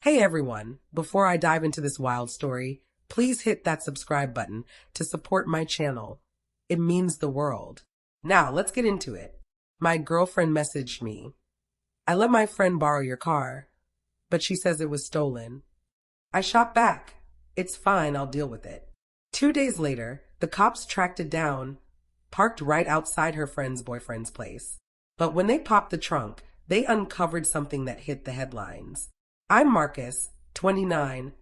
Hey everyone, before I dive into this wild story, please hit that subscribe button to support my channel. It means the world. Now, let's get into it. My girlfriend messaged me. I let my friend borrow your car, but she says it was stolen. I shot back. It's fine, I'll deal with it. 2 days later, the cops tracked it down, parked right outside her friend's boyfriend's place. But when they popped the trunk, they uncovered something that hit the headlines. I'm Marcus, 29,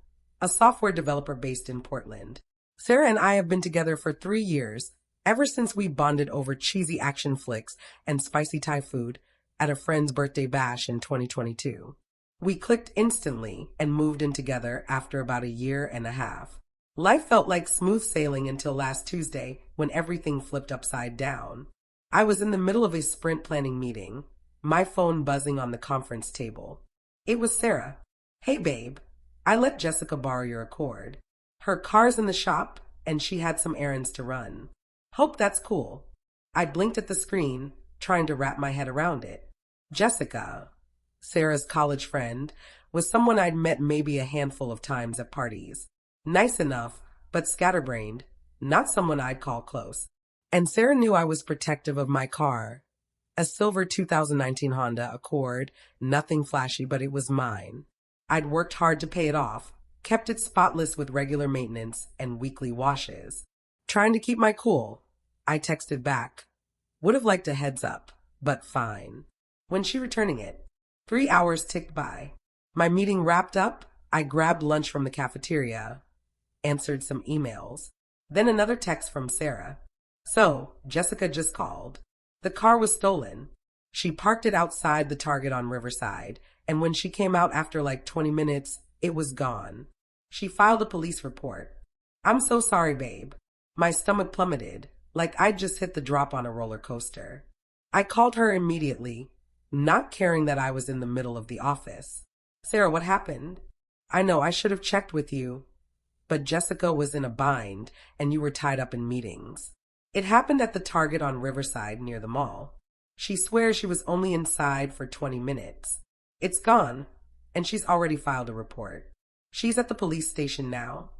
a software developer based in Portland. Sarah and I have been together for 3 years, ever since we bonded over cheesy action flicks and spicy Thai food at a friend's birthday bash in 2022. We clicked instantly and moved in together after about a year and a half. Life felt like smooth sailing until last Tuesday when everything flipped upside down. I was in the middle of a sprint planning meeting, my phone buzzing on the conference table. It was Sarah. Hey babe, I let Jessica borrow your Accord. Her car's in the shop and she had some errands to run. Hope that's cool. I blinked at the screen, trying to wrap my head around it. Jessica, Sarah's college friend, was someone I'd met maybe a handful of times at parties. Nice enough, but scatterbrained, not someone I'd call close. And Sarah knew I was protective of my car. A silver 2019 Honda Accord, nothing flashy, but it was mine. I'd worked hard to pay it off, kept it spotless with regular maintenance and weekly washes. Trying to keep my cool, I texted back. Would have liked a heads up, but fine. When's she returning it? 3 hours ticked by. My meeting wrapped up, I grabbed lunch from the cafeteria, answered some emails. Then another text from Sarah. So, Jessica just called. The car was stolen. She parked it outside the Target on Riverside, and when she came out after like 20 minutes, it was gone. She filed a police report. I'm so sorry, babe. My stomach plummeted, like I'd just hit the drop on a roller coaster. I called her immediately, not caring that I was in the middle of the office. Sarah, what happened? I know I should have checked with you, but Jessica was in a bind and you were tied up in meetings. It happened at the Target on Riverside near the mall. She swears she was only inside for 20 minutes. It's gone, and she's already filed a report. She's at the police station now.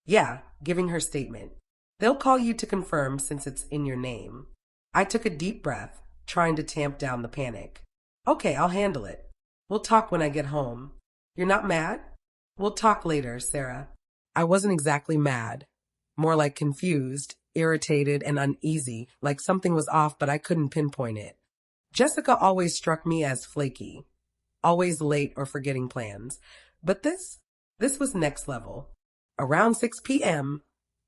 Yeah, giving her statement. They'll call you to confirm since it's in your name. I took a deep breath, trying to tamp down the panic. Okay, I'll handle it. We'll talk when I get home. You're not mad? We'll talk later, Sarah. I wasn't exactly mad. More like confused, irritated, and uneasy, like something was off but I couldn't pinpoint it. Jessica always struck me as flaky, always late or forgetting plans. But this was next level. Around 6 p.m.,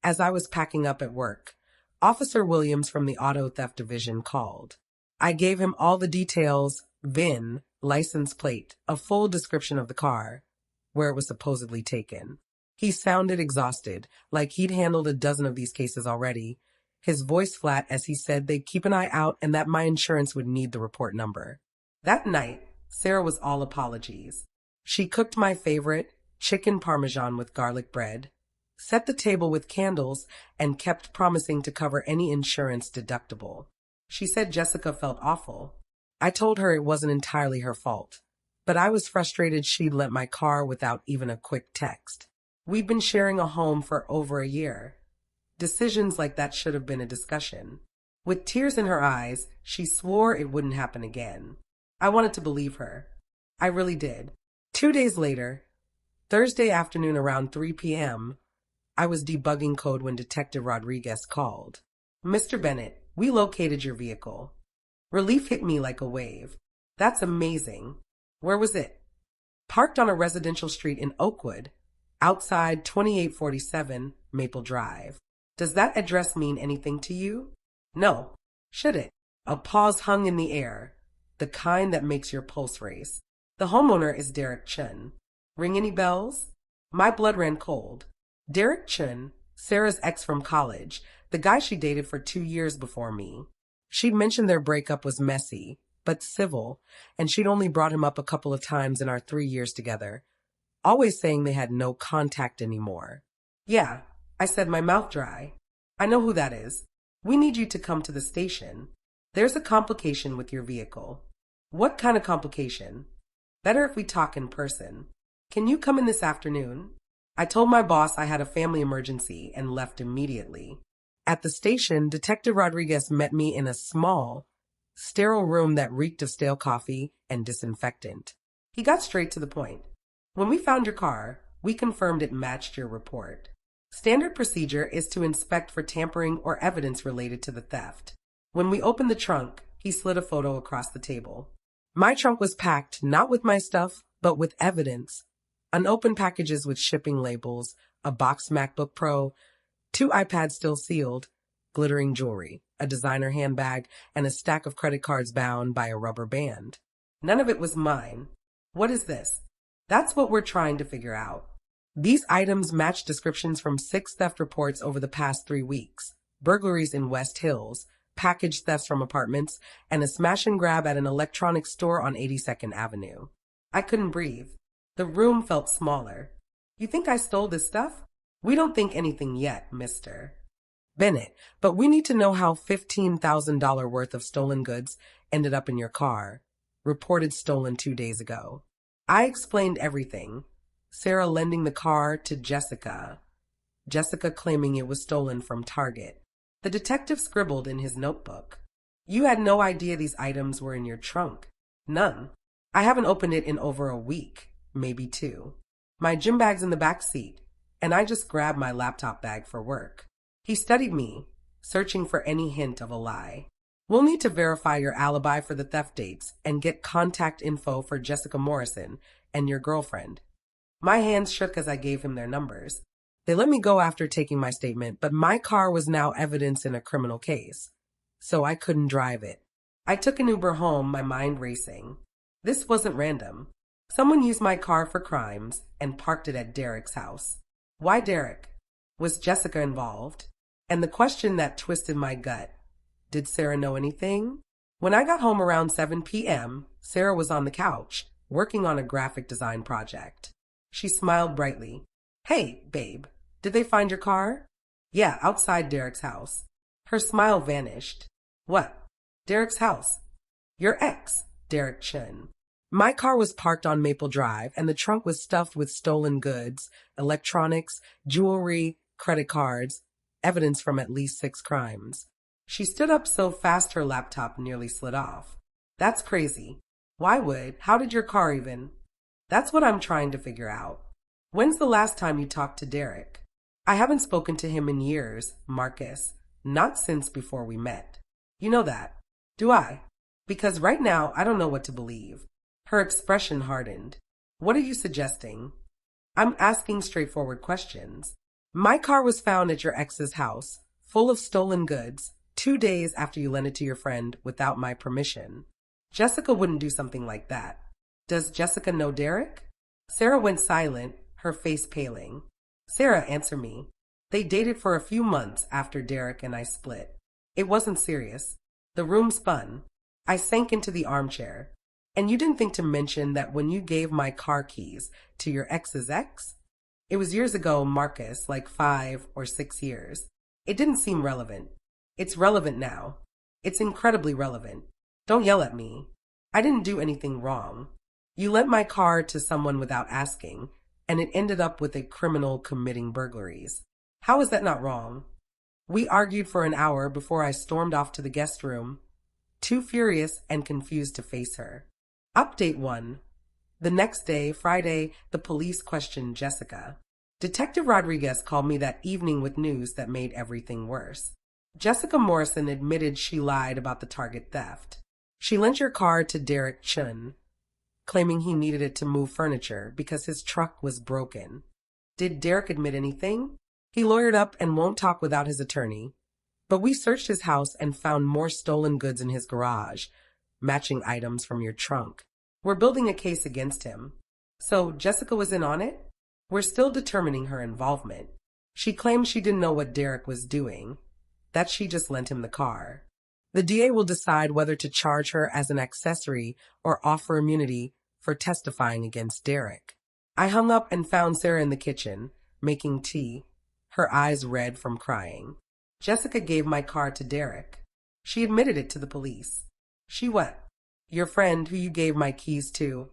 as I was packing up at work, Officer Williams from the Auto Theft Division called. I gave him all the details, VIN, license plate, a full description of the car, where it was supposedly taken. He sounded exhausted, like he'd handled a dozen of these cases already, his voice flat as he said they'd keep an eye out and that my insurance would need the report number. That night, Sarah was all apologies. She cooked my favorite, chicken parmesan with garlic bread, set the table with candles, and kept promising to cover any insurance deductible. She said Jessica felt awful. I told her it wasn't entirely her fault, but I was frustrated she'd lent my car without even a quick text. We'd been sharing a home for over a year. Decisions like that should have been a discussion. With tears in her eyes, she swore it wouldn't happen again. I wanted to believe her. I really did. 2 days later, Thursday afternoon around 3 p.m., I was debugging code when Detective Rodriguez called. Mr. Bennett, we located your vehicle. Relief hit me like a wave. That's amazing. Where was it? Parked on a residential street in Oakwood, outside 2847 Maple Drive. Does that address mean anything to you? No. Should it? A pause hung in the air, the kind that makes your pulse race. The homeowner is Derek Chun. Ring any bells? My blood ran cold. Derek Chun, Sarah's ex from college, the guy she dated for 2 years before me. She'd mentioned their breakup was messy, but civil, and she'd only brought him up a couple of times in our 3 years together, always saying they had no contact anymore. Yeah, I said, my mouth dry. I know who that is. We need you to come to the station. There's a complication with your vehicle. What kind of complication? Better if we talk in person. Can you come in this afternoon? I told my boss I had a family emergency and left immediately. At the station, Detective Rodriguez met me in a small, sterile room that reeked of stale coffee and disinfectant. He got straight to the point. When we found your car, we confirmed it matched your report. Standard procedure is to inspect for tampering or evidence related to the theft. When we opened the trunk, he slid a photo across the table. My trunk was packed not with my stuff, but with evidence. Unopened packages with shipping labels, a boxed MacBook Pro, 2 iPads still sealed, glittering jewelry, a designer handbag, and a stack of credit cards bound by a rubber band. None of it was mine. What is this? That's what we're trying to figure out. These items match descriptions from 6 theft reports over the past 3 weeks, burglaries in West Hills, package thefts from apartments, and a smash and grab at an electronics store on 82nd Avenue. I couldn't breathe. The room felt smaller. You think I stole this stuff? We don't think anything yet, Mr. Bennett, but we need to know how $15,000 worth of stolen goods ended up in your car, reported stolen 2 days ago. I explained everything. Sarah lending the car to Jessica. Jessica claiming it was stolen from Target. The detective scribbled in his notebook. You had no idea these items were in your trunk. None. I haven't opened it in over a week, maybe 2. My gym bag's in the back seat, and I just grabbed my laptop bag for work. He studied me, searching for any hint of a lie. We'll need to verify your alibi for the theft dates and get contact info for Jessica Morrison and your girlfriend. My hands shook as I gave him their numbers. They let me go after taking my statement, but my car was now evidence in a criminal case, so I couldn't drive it. I took an Uber home, my mind racing. This wasn't random. Someone used my car for crimes and parked it at Derek's house. Why Derek? Was Jessica involved? And the question that twisted my gut, did Sarah know anything? When I got home around 7 p.m., Sarah was on the couch, working on a graphic design project. She smiled brightly. Hey, babe, did they find your car? Yeah, outside Derek's house. Her smile vanished. What? Derek's house. Your ex, Derek Chen. My car was parked on Maple Drive, and the trunk was stuffed with stolen goods, electronics, jewelry, credit cards, evidence from at least 6 crimes. She stood up so fast her laptop nearly slid off. That's crazy. Why would? How did your car even? That's what I'm trying to figure out. When's the last time you talked to Derek? I haven't spoken to him in years, Marcus. Not since before we met. You know that. Do I? Because right now I don't know what to believe. Her expression hardened. What are you suggesting? I'm asking straightforward questions. My car was found at your ex's house, full of stolen goods, 2 days after you lent it to your friend without my permission. Jessica wouldn't do something like that. Does Jessica know Derek? Sarah went silent, her face paling. Sarah, answer me. They dated for a few months after Derek and I split. It wasn't serious. The room spun. I sank into the armchair. And you didn't think to mention that when you gave my car keys to your ex's ex? It was years ago, Marcus, like 5 or 6 years. It didn't seem relevant. It's relevant now. It's incredibly relevant. Don't yell at me. I didn't do anything wrong. You lent my car to someone without asking, and it ended up with a criminal committing burglaries. How is that not wrong? We argued for an hour before I stormed off to the guest room, too furious and confused to face her. Update 1. The next day, Friday, the police questioned Jessica. Detective Rodriguez called me that evening with news that made everything worse. Jessica Morrison admitted she lied about the Target theft. She lent your car to Derek Chun, claiming he needed it to move furniture because his truck was broken. Did Derek admit anything? He lawyered up and won't talk without his attorney. But we searched his house and found more stolen goods in his garage, matching items from your trunk. We're building a case against him. So Jessica was in on it? We're still determining her involvement. She claims she didn't know what Derek was doing, that she just lent him the car. The DA will decide whether to charge her as an accessory or offer immunity for testifying against Derek. I hung up and found Sarah in the kitchen, making tea, her eyes red from crying. Jessica gave my car to Derek. She admitted it to the police. She what? Your friend who you gave my keys to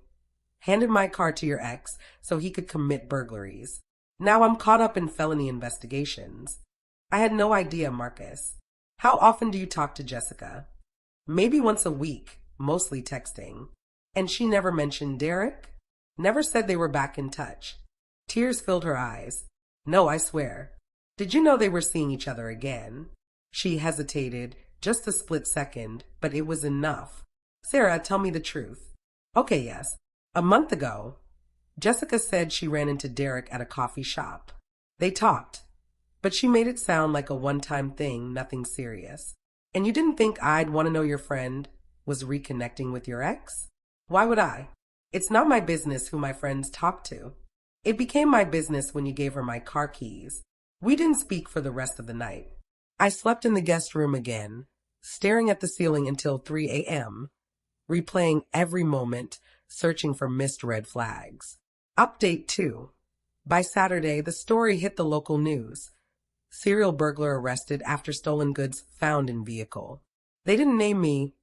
handed my car to your ex so he could commit burglaries. Now I'm caught up in felony investigations. I had no idea, Marcus. How often do you talk to Jessica? Maybe once a week, mostly texting. And she never mentioned Derek? Never said they were back in touch. Tears filled her eyes. No, I swear. Did you know they were seeing each other again? She hesitated, just a split second, but it was enough. Sarah, tell me the truth. Okay, yes. A month ago, Jessica said she ran into Derek at a coffee shop. They talked, but she made it sound like a one-time thing, nothing serious. And you didn't think I'd want to know your friend was reconnecting with your ex? Why would I? It's not my business who my friends talk to. It became my business when you gave her my car keys. We didn't speak for the rest of the night. I slept in the guest room again, staring at the ceiling until 3 a.m., replaying every moment, searching for missed red flags. Update 2. By Saturday, the story hit the local news. Serial burglar arrested after stolen goods found in vehicle. They didn't name me,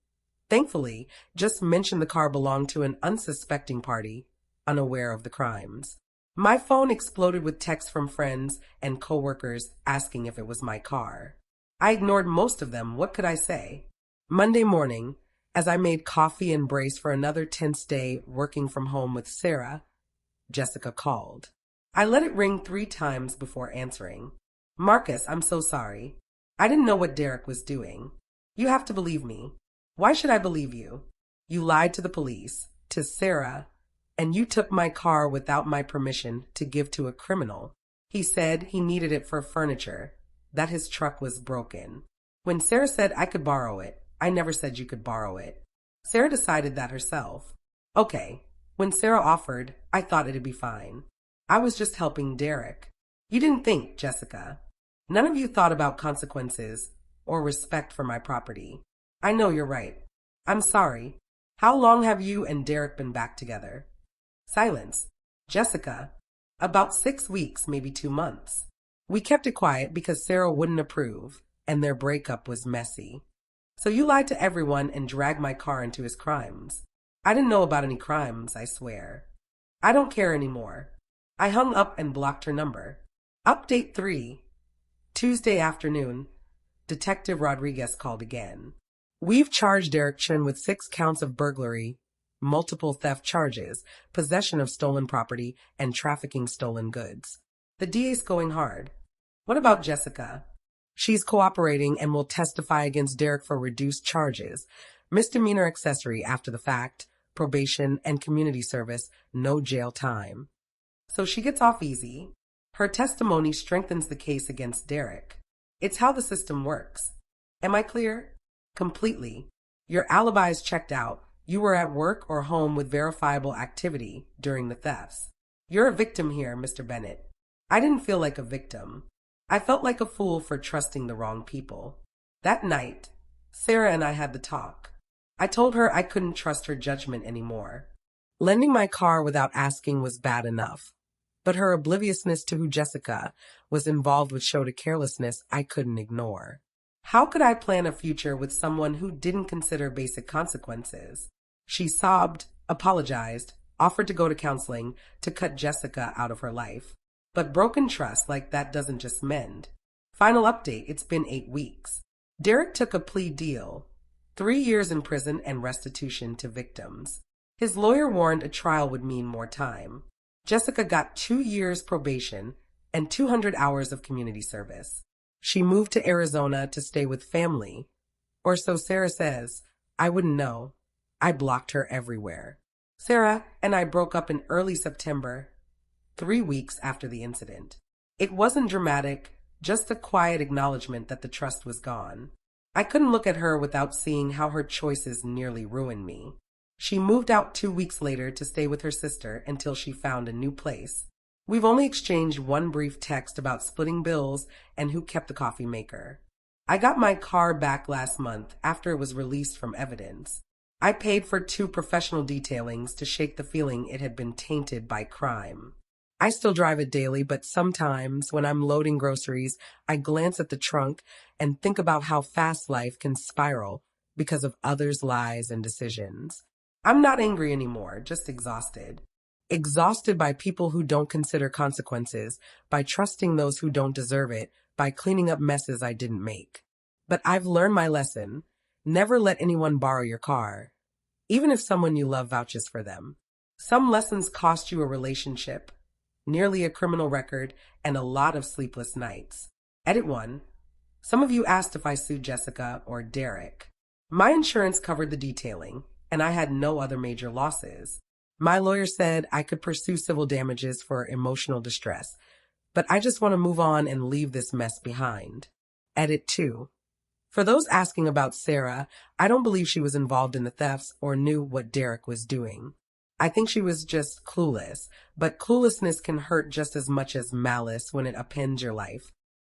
thankfully, just mentioned the car belonged to an unsuspecting party, unaware of the crimes. My phone exploded with texts from friends and coworkers asking if it was my car. I ignored most of them. What could I say? Monday morning, as I made coffee and braced for another tense day working from home with Sarah, Jessica called. I let it ring 3 times before answering. Marcus, I'm so sorry. I didn't know what Derek was doing. You have to believe me. Why should I believe you? You lied to the police, to Sarah, and you took my car without my permission to give to a criminal. He said he needed it for furniture, that his truck was broken. When Sarah said I could borrow it, I never said you could borrow it. Sarah decided that herself. Okay, when Sarah offered, I thought it'd be fine. I was just helping Derek. You didn't think, Jessica. None of you thought about consequences or respect for my property. I know you're right. I'm sorry. How long have you and Derek been back together? Silence. Jessica. About 6 weeks, maybe 2 months. We kept it quiet because Sarah wouldn't approve, and their breakup was messy. So you lied to everyone and dragged my car into his crimes. I didn't know about any crimes, I swear. I don't care anymore. I hung up and blocked her number. Update 3. Tuesday afternoon, Detective Rodriguez called again. We've charged Derek Chen with 6 counts of burglary, multiple theft charges, possession of stolen property, and trafficking stolen goods. The DA's going hard. What about Jessica? She's cooperating and will testify against Derek for reduced charges, misdemeanor accessory after the fact, probation, and community service, no jail time. So she gets off easy. Her testimony strengthens the case against Derek. It's how the system works. Am I clear? Completely. Your alibi is checked out. You were at work or home with verifiable activity during the thefts. You're a victim here, Mr. Bennett. I didn't feel like a victim. I felt like a fool for trusting the wrong people. That night, Sarah and I had the talk. I told her I couldn't trust her judgment anymore. Lending my car without asking was bad enough, but her obliviousness to who Jessica was involved with showed a carelessness I couldn't ignore. How could I plan a future with someone who didn't consider basic consequences? She sobbed, apologized, offered to go to counseling to cut Jessica out of her life. But broken trust like that doesn't just mend. Final update, it's been 8 weeks. Derek took a plea deal, 3 years in prison and restitution to victims. His lawyer warned a trial would mean more time. Jessica got 2 years probation and 200 hours of community service. She moved to Arizona to stay with family. Or so Sarah says. I wouldn't know. I blocked her everywhere. Sarah and I broke up in early September, 3 weeks after the incident. It wasn't dramatic, just a quiet acknowledgement that the trust was gone. I couldn't look at her without seeing how her choices nearly ruined me. She moved out 2 weeks later to stay with her sister until she found a new place. We've only exchanged one brief text about splitting bills and who kept the coffee maker. I got my car back last month after it was released from evidence. I paid for 2 professional detailings to shake the feeling it had been tainted by crime. I still drive it daily, but sometimes when I'm loading groceries, I glance at the trunk and think about how fast life can spiral because of others' lies and decisions. I'm not angry anymore, just exhausted. Exhausted by people who don't consider consequences, by trusting those who don't deserve it, by cleaning up messes I didn't make. But I've learned my lesson. Never let anyone borrow your car, even if someone you love vouches for them. Some lessons cost you a relationship, nearly a criminal record, and a lot of sleepless nights. Edit 1. Some of you asked if I sued Jessica or Derek. My insurance covered the detailing, and I had no other major losses. My lawyer said I could pursue civil damages for emotional distress, but I just want to move on and leave this mess behind. Edit 2. For those asking about Sarah, I don't believe she was involved in the thefts or knew what Derek was doing. I think she was just clueless, but cluelessness can hurt just as much as malice when it upends your life.